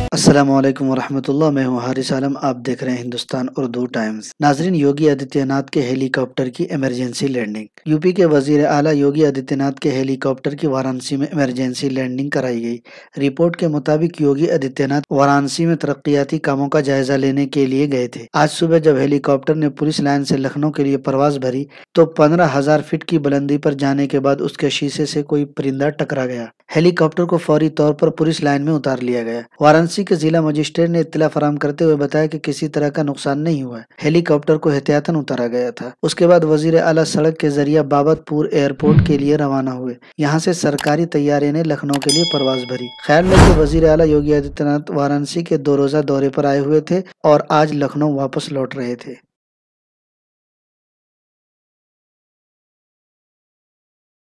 अस्सलाम वालेकुम वरहमतुल्लाह। मैं हूं हारिस आलम। आप देख रहे हैं हिंदुस्तान उर्दू टाइम्स। नाजरीन, योगी आदित्यनाथ के हेलीकॉप्टर की इमरजेंसी लैंडिंग। यूपी के वजीर आला योगी आदित्यनाथ के हेलीकॉप्टर की वाराणसी में इमरजेंसी लैंडिंग कराई गई। रिपोर्ट के मुताबिक योगी आदित्यनाथ वाराणसी में तरक्याती कामों का जायजा लेने के लिए गए थे। आज सुबह जब हेलीकॉप्टर ने पुलिस लाइन से लखनऊ के लिए परवाज भरी तो 15,000 फीट की बुलंदी पर जाने के बाद उसके शीशे से कोई परिंदा टकरा गया। हेलीकॉप्टर को फौरी तौर पर पुलिस लाइन में उतार लिया गया। वाराणसी के जिला मजिस्ट्रेट ने इत्तला फराहम करते हुए बताया कि किसी तरह का नुकसान नहीं हुआ है। हेलीकॉप्टर को एहतियातन उतारा गया था। उसके बाद वजीर आला सड़क के जरिए बाबतपुर एयरपोर्ट के लिए रवाना हुए। यहाँ से सरकारी तैयारी ने लखनऊ के लिए परवाज भरी। ख्याल में कि वजीर आला योगी आदित्यनाथ वाराणसी के 2 रोजा दौरे पर आए हुए थे और आज लखनऊ वापस लौट रहे थे।